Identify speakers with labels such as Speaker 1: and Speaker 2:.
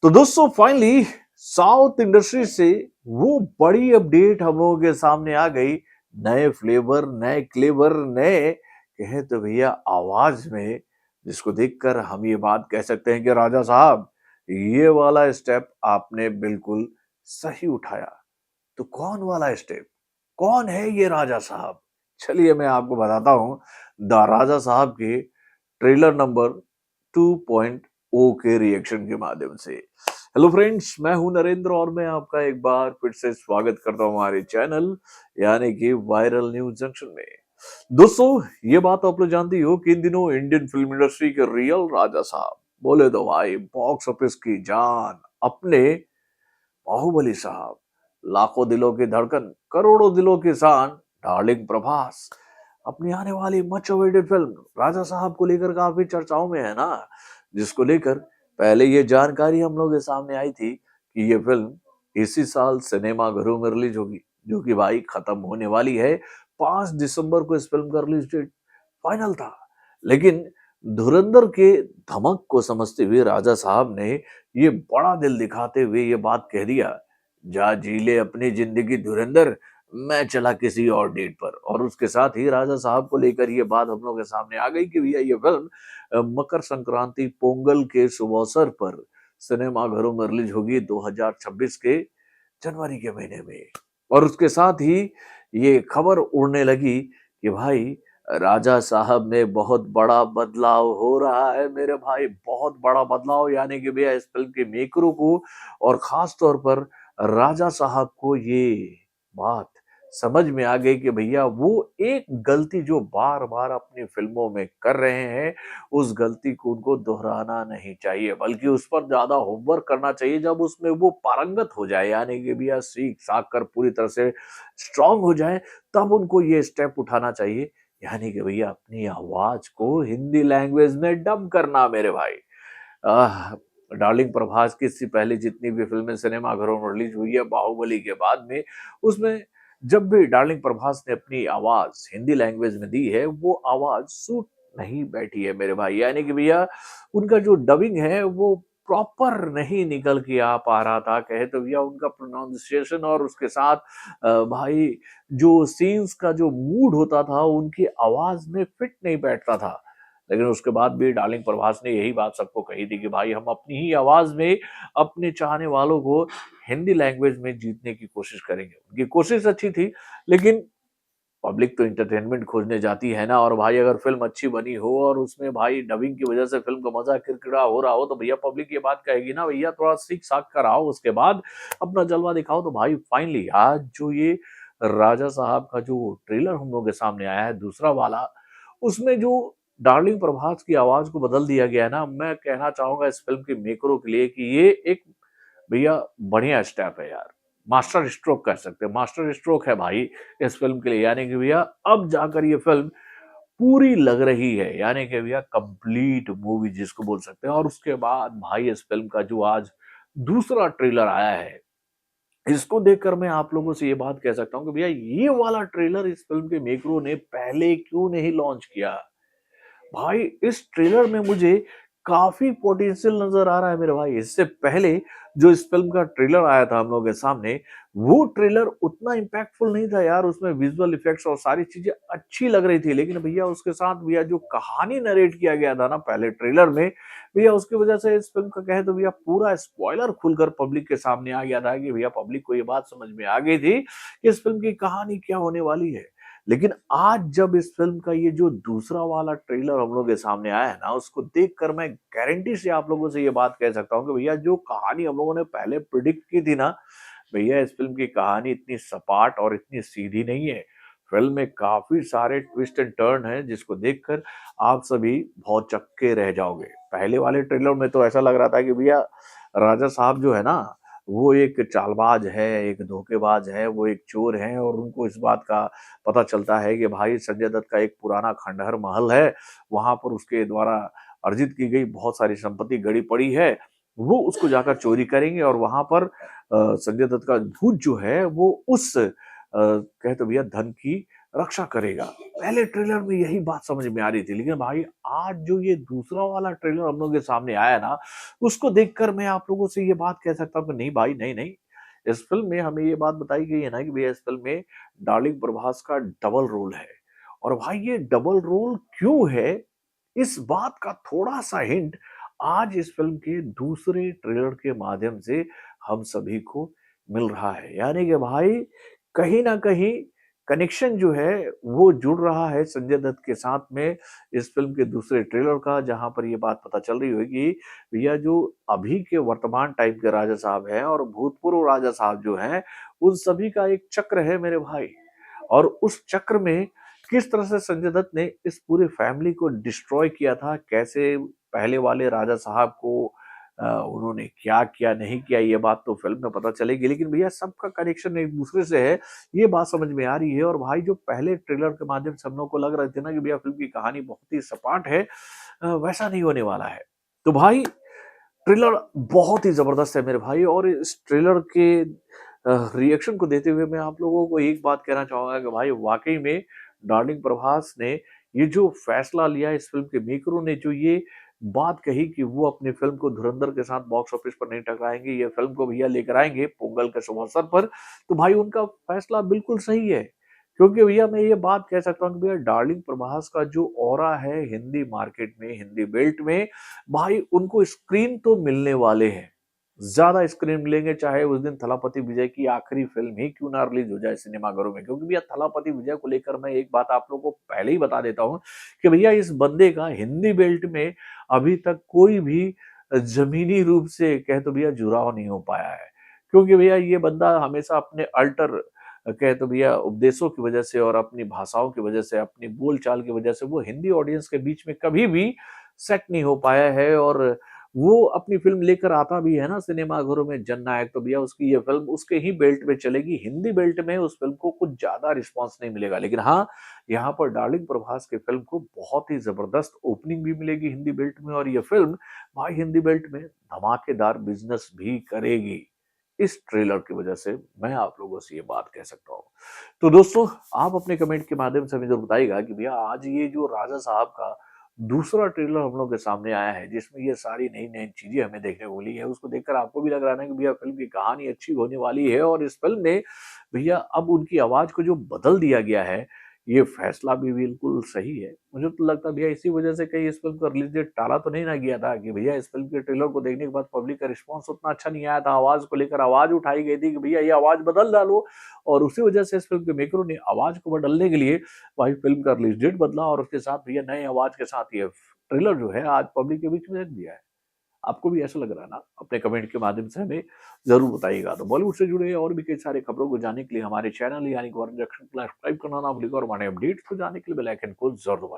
Speaker 1: तो दोस्तों finally south industry से वो बड़ी अपडेट हम लोगों के सामने आ गई। नए फ्लेवर, नए क्लेवर, नए कहे तो भैया आवाज में, जिसको देखकर हम ये बात कह सकते हैं कि राजा साहब, ये वाला स्टेप आपने बिल्कुल सही उठाया। तो कौन वाला स्टेप, कौन है ये राजा साहब? चलिए मैं आपको बताता हूँ द राजा साहब के ट्रेलर नंबर 2.0 के रिएक्शन के माध्यम से। हेलो फ्रेंड्स, मैं हूं नरेंद्र और मैं आपका एक बार फिर से स्वागत करता हूं हमारे चैनल यानी कि वायरल न्यूज जंक्शन में। दोस्तों, ये बात आप लोग जानती हो कि इन दिनों इंडियन फिल्म इंडस्ट्री के रियल राजा साहब, बोले तो भाई बॉक्स ऑफिस की जान, अपने बाहुबली साहब, लाखों दिलों की धड़कन, करोड़ों दिलों की शान, डार्लिंग प्रभास, अपनी आने वाली मच अवेटेड फिल्म राजा साहब को लेकर काफी चर्चाओं में है ना। जिसको लेकर पहले ये जानकारी हम लोग के सामने आई थी कि ये फिल्म इसी साल सिनेमा घरों में रिलीज होगी, जो कि भाई खत्म होने वाली है। 5 दिसंबर को इस फिल्म का रिलीज डेट फाइनल था। लेकिन धुरंधर के धमक को समझते हुए राजा साहब ने ये बड़ा दिल दिखाते हुए ये बात कह दिया, जा जी ले अपनी जिंदगी धुरंधर, मैं चला किसी और डेट पर। और उसके साथ ही राजा साहब को लेकर ये बात हम लोग के सामने आ गई कि भैया ये फिल्म मकर संक्रांति पोंगल के शुभ अवसर पर सिनेमा घरों में रिलीज होगी 2026 के जनवरी के महीने में। और उसके साथ ही ये खबर उड़ने लगी कि भाई राजा साहब में बहुत बड़ा बदलाव हो रहा है मेरे भाई, बहुत बड़ा बदलाव। यानी कि भैया इस फिल्म के मेकरों को और खास तौर पर राजा साहब को ये बात समझ में आ गई कि भैया वो एक गलती जो बार बार अपनी फिल्मों में कर रहे हैं, उस गलती को उनको दोहराना नहीं चाहिए, बल्कि उस पर ज्यादा होमवर्क करना चाहिए। जब उसमें वो पारंगत हो जाए, यानी कि भैया सीख साख कर पूरी तरह से स्ट्रांग हो जाए, तब उनको ये स्टेप उठाना चाहिए। यानी कि भैया अपनी आवाज को हिंदी लैंग्वेज में डब करना मेरे भाई। आह, डार्लिंग प्रभास की इससे पहले जितनी भी फिल्में सिनेमा घरों में रिलीज हुई है बाहुबली के बाद में, उसमें जब भी डार्लिंग प्रभास ने अपनी आवाज हिंदी लैंग्वेज में दी है, वो आवाज सूट नहीं बैठी है मेरे भाई। यानी कि भैया उनका जो डबिंग है वो प्रॉपर नहीं निकल के आ पा रहा था, कहे तो भैया उनका प्रोनाउंसिएशन और उसके साथ भाई जो सीन्स का जो मूड होता था उनकी आवाज में फिट नहीं बैठता था। लेकिन उसके बाद भी डार्लिंग प्रभास ने यही बात सबको कही थी कि भाई हम अपनी ही आवाज में अपने चाहने वालों को हिंदी लैंग्वेज में जीतने की कोशिश करेंगे। उनकी कोशिश अच्छी थी, लेकिन पब्लिक तो एंटरटेनमेंट खोजने जाती है ना। और भाई अगर फिल्म अच्छी बनी हो और उसमें भाई डबिंग की वजह से फिल्म का मजा किरकिरा हो रहा हो, तो भैया पब्लिक ये बात कहेगी ना, भैया थोड़ा सीख साख कर आओ, उसके बाद अपना जलवा दिखाओ। तो भाई फाइनली आज जो ये राजा साहब का जो ट्रेलर हम लोग के सामने आया है, दूसरा वाला, उसमें जो डार्लिंग प्रभास की आवाज को बदल दिया गया है ना, मैं कहना चाहूंगा इस फिल्म के मेकरों के लिए कि ये एक भैया बढ़िया स्टेप है यार। मास्टर स्ट्रोक कह सकते हैं, मास्टर स्ट्रोक है भाई इस फिल्म के लिए। यानी कि भैया अब जाकर ये फिल्म पूरी लग रही है, यानी कि भैया कंप्लीट मूवी जिसको बोल सकते हैं। और उसके बाद भाई इस फिल्म का जो आज दूसरा ट्रेलर आया है, इसको देखकर मैं आप लोगों से ये बात कह सकता हूँ कि भैया ये वाला ट्रेलर इस फिल्म के मेकरों ने पहले क्यों नहीं लॉन्च किया। भाई इस ट्रेलर में मुझे काफी पोटेंशियल नजर आ रहा है मेरे भाई। इससे पहले जो इस फिल्म का ट्रेलर आया था हम लोगों के सामने, वो ट्रेलर उतना इम्पैक्टफुल नहीं था यार। उसमें विजुअल इफेक्ट्स और सारी चीजें अच्छी लग रही थी, लेकिन भैया उसके साथ भैया जो कहानी नरेट किया गया था ना पहले ट्रेलर में, भैया उसकी वजह से इस फिल्म का कहे तो भैया पूरा स्पॉइलर खुलकर पब्लिक के सामने आ गया था कि भैया पब्लिक को ये बात समझ में आ गई थी कि इस फिल्म की कहानी क्या होने वाली है। लेकिन आज जब इस फिल्म का ये जो दूसरा वाला ट्रेलर हम लोग के सामने आया है ना, उसको देखकर मैं गारंटी से आप लोगों से ये बात कह सकता हूँ कि भैया जो कहानी हम लोगों ने पहले प्रिडिक्ट की थी ना, भैया इस फिल्म की कहानी इतनी सपाट और इतनी सीधी नहीं है। फिल्म में काफी सारे ट्विस्ट एंड टर्न हैं, जिसको देखकर आप सभी बहुत चक्के रह जाओगे। पहले वाले ट्रेलर में तो ऐसा लग रहा था कि भैया राजा साहब जो है ना, वो एक चालबाज है, एक धोखेबाज है, वो एक चोर है। और उनको इस बात का पता चलता है कि भाई संजय दत्त का एक पुराना खंडहर महल है, वहां पर उसके द्वारा अर्जित की गई बहुत सारी संपत्ति गड़ी पड़ी है, वो उसको जाकर चोरी करेंगे। और वहां पर संजय दत्त का भूत जो है वो उस कहे तो भैया धन की रक्षा करेगा। पहले ट्रेलर में यही बात समझ में आ रही थी, लेकिन भाई आज जो ये दूसरा वाला ट्रेलर हम लोगों के सामने आया ना, उसको देखकर मैं आप लोगों से ये बात कह सकता हूँ कि नहीं भाई, नहीं-नहीं। इस फ़िल्म में हमें ये बात बताई गई है ना कि भैया इस फ़िल्म में डार्लिंग प्रभास का डबल रोल है। और भाई ये डबल रोल क्यों है, इस बात का थोड़ा-सा हिंट आज इस फ़िल्म के दूसरे ट्रेलर के माध्यम से हम सभी को मिल रहा है। यानी कि भाई कहीं न कहीं कनेक्शन जो है वो जुड़ रहा है संजय दत्त के साथ में इस फ़िल्म के दूसरे ट्रेलर का, जहाँ पर ये बात पता चल रही होगी भैया जो अभी के वर्तमान टाइम के राजा साहब हैं और भूतपूर्व राजा साहब जो हैं, उन सभी का एक चक्र है मेरे भाई। और उस चक्र में किस तरह से संजय दत्त ने इस पूरी फैमिली को डिस्ट्रॉय किया था, कैसे पहले वाले राजा साहब को उन्होंने क्या किया, नहीं किया, ये बात तो फ़िल्म में पता चलेगी। लेकिन भैया सबका कनेक्शन एक-दूसरे से है, ये बात समझ में आ रही है। और भाई जो पहले ट्रेलर के माध्यम से हम लोग को लग रहा था ना कि भैया फ़िल्म की कहानी बहुत ही सपाट है, वैसा नहीं होने वाला है। तो भाई ट्रेलर बहुत ही ज़बरदस्त है मेरे भाई, और इस ट्रेलर के रिएक्शन को देते हुए मैं आप लोगों को एक बात कहना चाहूँगा कि भाई वाक़ई में डार्लिंग प्रभास ने ये जो फ़ैसला लिया, इस फ़िल्म के मेकरों ने जो ये बात कही कि वो अपनी फ़िल्म को धुरंधर के साथ बॉक्स ऑफिस पर नहीं टकराएँगे, ये फ़िल्म को भैया लेकर आएँगे पोंगल के शुभ अवसर पर, तो भाई उनका फ़ैसला बिल्कुल सही है। क्योंकि भैया मैं ये बात कह सकता हूँ कि भैया डार्लिंग प्रभास का जो ऑरा है हिंदी मार्केट में, हिंदी बेल्ट में, भाई उनको स्क्रीन तो मिलने वाले हैं। ज़्यादा स्क्रीन मिलेंगे, चाहे उस दिन थलापति विजय की आखिरी फ़िल्म ही क्यों ना रिलीज़ हो जाए सिनेमाघरों में। क्योंकि भैया थलापति विजय को लेकर मैं एक बात आप लोगों को पहले ही बता देता हूँ कि भैया इस बंदे का हिंदी बेल्ट में अभी तक कोई भी ज़मीनी रूप से कहें तो भैया जुड़ाव नहीं हो पाया है। क्योंकि भैया ये बंदा हमेशा अपने अल्टर कहें तो भैया उपदेशों की वजह से और अपनी भाषाओं की वजह से, अपनी बोलचाल की वजह से वो हिंदी ऑडियंस के बीच में कभी भी सेट नहीं हो पाया है। और वो अपनी फ़िल्म लेकर आता भी है ना सिनेमाघरों में जननायक, तो भैया उसकी ये फ़िल्म उसके ही बेल्ट में चलेगी। हिंदी बेल्ट में उस फ़िल्म को कुछ ज़्यादा रिस्पॉन्स नहीं मिलेगा। लेकिन हाँ, यहाँ पर डार्लिंग प्रभास की फ़िल्म को बहुत ही ज़बरदस्त ओपनिंग भी मिलेगी हिंदी बेल्ट में, और ये फ़िल्म भाई हिंदी बेल्ट में धमाकेदार बिज़नेस भी करेगी। इस ट्रेलर की वजह से मैं आप लोगों से ये बात कह सकता हूँ। तो दोस्तों, आप अपने कमेंट के माध्यम से हमें ज़रूर बताइएगा कि भैया आज ये जो राजा साहब का दूसरा ट्रेलर हम लोग के सामने आया है, जिसमें ये सारी नई-नई चीज़ें हमें देखने को मिली है, उसको देखकर आपको भी लग रहा है ना कि भैया फ़िल्म की कहानी अच्छी होने वाली है। और इस फ़िल्म में भैया अब उनकी आवाज़ को जो बदल दिया गया है, ये फ़ैसला भी बिल्कुल सही है। मुझे तो लगता है भैया इसी वजह से कहीं इस फ़िल्म का रिलीज़ डेट टाला तो नहीं ना गया था कि भैया इस फ़िल्म के ट्रेलर को देखने के बाद पब्लिक का रिस्पॉन्स उतना अच्छा नहीं आया था। आवाज़ को लेकर आवाज़ उठाई गई थी कि भैया ये आवाज़ बदल डालो, और उसी वजह से इस फ़िल्म के मेकरों ने आवाज़ को बदलने के लिए भाई फ़िल्म का रिलीज़ डेट बदला, और उसके साथ भैया नए आवाज़ के साथ ये ट्रेलर जो है आज पब्लिक के बीच में रख दिया है। आपको भी ऐसा लग रहा है ना? अपने कमेंट के माध्यम से हमें ज़रूर बताइएगा। तो बॉलीवुड से जुड़े और भी कई सारे खबरों को जानने के लिए हमारे चैनल यानी कि वर्ल्ड जंक्शन को सब्सक्राइब करना ना भूलिएगा, और हमारे अपडेट्स को जानने के लिए बेल आइकन को ज़रूर दबाइए।